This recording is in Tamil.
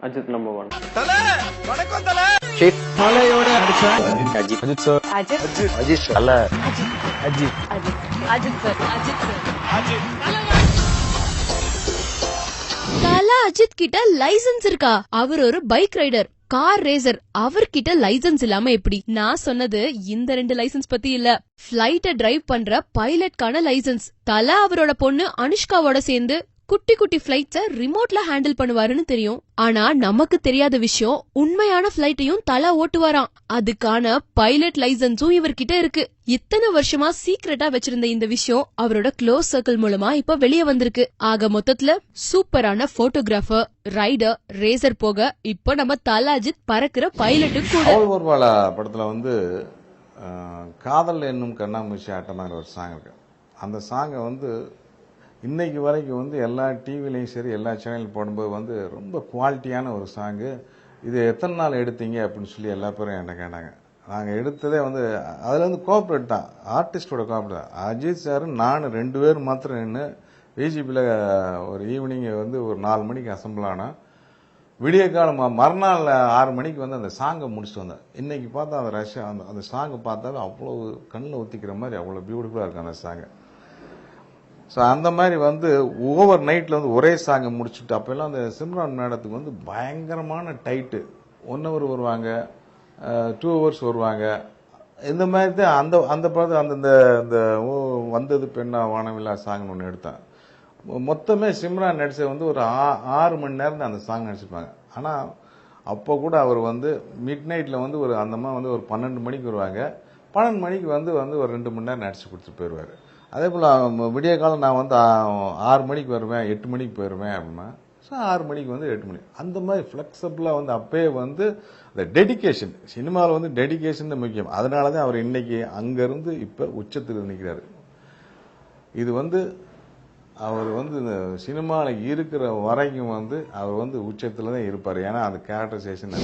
அஜித் நம்பர் 1. தல வணக்கம் தல. ஷேக் தலையோட அடிச்சா அஜித். அஜித் சார். அஜித் சார். அல்ல அஜித் அஜித் சார். அஜித். தல அஜித் கிட்ட லைசென்ஸ் இருக்கா? அவர் ஒரு பைக் ரைடர், கார் ரேசர். அவர்கிட்ட லைசென்ஸ் இல்லாம எப்படி? நான் சொன்னது இந்த 2 லைசென்ஸ் பத்தி இல்ல, பிளைட்ட டிரைவ் பண்ற பைலட்கான லைசென்ஸ். தல அவரோட பொண்ணு அனுஷ்காவோட சேர்ந்து குட்டி குட்டி பிளைட்ஸ ரிமோட்ல ஹேண்டில் பண்ணுவாருன்னு தெரியும். ஆனா நமக்கு தெரியாத விஷயம், உண்மையான பிளைட்டையும் தல ஓட்டுவாராம். அதுக்கான பைலட் லைசென்ஸும் இவர்கிட்ட இருக்கு. இத்தனை வருஷமா சீக்ரெட்டா வச்சிருந்த இந்த விஷயம் அவரோட க்ளோஸ் சர்க்கிள் மூலமா இப்ப வெளியே வந்திருக்கு. ஆக மொத்தத்துல சூப்பரான போட்டோகிராஃபர், ரைடர், ரேசர் போக இப்ப நம்ம தல அஜித் பறக்கிற பைலட்டும் கூட. ஊர்வாலா படத்துல வந்து காதல் என்னும் கண்ணாமூச்சி ஆட்டமாக ஒரு சாங் இருக்கு. அந்த சாங்கை வந்து இன்னைக்கு வரைக்கும் வந்து எல்லா டிவிலையும் சரி எல்லா சேனல் போடும்போது வந்து ரொம்ப குவாலிட்டியான ஒரு சாங்கு. இது எத்தனை நாள் எடுத்தீங்க அப்படின்னு சொல்லி எல்லா பேரும் என்கிட்ட கேட்டாங்க. நாங்கள் எடுத்ததே வந்து அதில் வந்து கோஆப்ரேட் தான், ஆர்டிஸ்டோட கோஆப்ரேட் தான். அஜித் சார் நான் 2 பேர் மாத்திரம் நின்று விஜிபியில் ஒரு ஈவினிங் வந்து ஒரு 4 மணிக்கு அசம்பிள் ஆனால் விடிய காலம் மறுநாள் 6 மணிக்கு வந்து அந்த சாங்கை முடிச்சுட்டு வந்தேன். இன்னைக்கு பார்த்தா அந்த ரஷ்யா அந்த சாங்கை பார்த்தாலும் அவ்வளோ கண்ணில் ஊற்றிக்கிற மாதிரி அவ்வளோ பியூட்டிஃபுல்லாக இருக்கும் அந்த சாங்கை. ஸோ அந்த மாதிரி வந்து ஓவர் நைட்டில் வந்து ஒரே சாங்கை முடிச்சுட்டு, அப்போல்லாம் அந்த சிம்ரான் மேடத்துக்கு வந்து பயங்கரமான டைட்டு. 1 hour வருவாங்க, 2 hours வருவாங்க. இந்த மாதிரி தான் அந்த அந்த படத்தை அந்த இந்த வந்தது பெண்ணா வானவில்லா சாங்னு ஒன்று எடுத்தேன். மொத்தமே சிம்ரான் நடிச்ச வந்து ஒரு 6 மணி நேரம் தான் அந்த சாங் நடிச்சிருப்பாங்க. ஆனால் அப்போ கூட அவர் வந்து மிட் நைட்டில் வந்து ஒரு அந்தமா வந்து ஒரு 12 மணிக்கு வருவாங்க. 12 மணிக்கு வந்து ஒரு 2 மணி நேரம் நடிச்சு கொடுத்துட்டு போயிடுவார். அதே போல் விடிய காலம் நான் வந்து 6 மணிக்கு வருவேன், 8 மணிக்கு போயிடுவேன் அப்படின்னா, ஸோ 6 மணிக்கு வந்து 8 மணி, அந்த மாதிரி ஃப்ளெக்சிபிளாக வந்து அப்பயே வந்து அந்த டெடிக்கேஷன், சினிமாவில் வந்து டெடிக்கேஷன் தான் முக்கியம். அதனால தான் அவர் இன்னைக்கு அங்கேருந்து இப்போ உச்சத்தில் நிற்கிறாரு. இது வந்து அவர் வந்து இந்த சினிமாவில் இருக்கிற வரைக்கும் வந்து அவர் வந்து உச்சத்தில் தான் இருப்பார். ஏன்னா அந்த கேரக்டரைசேஷன்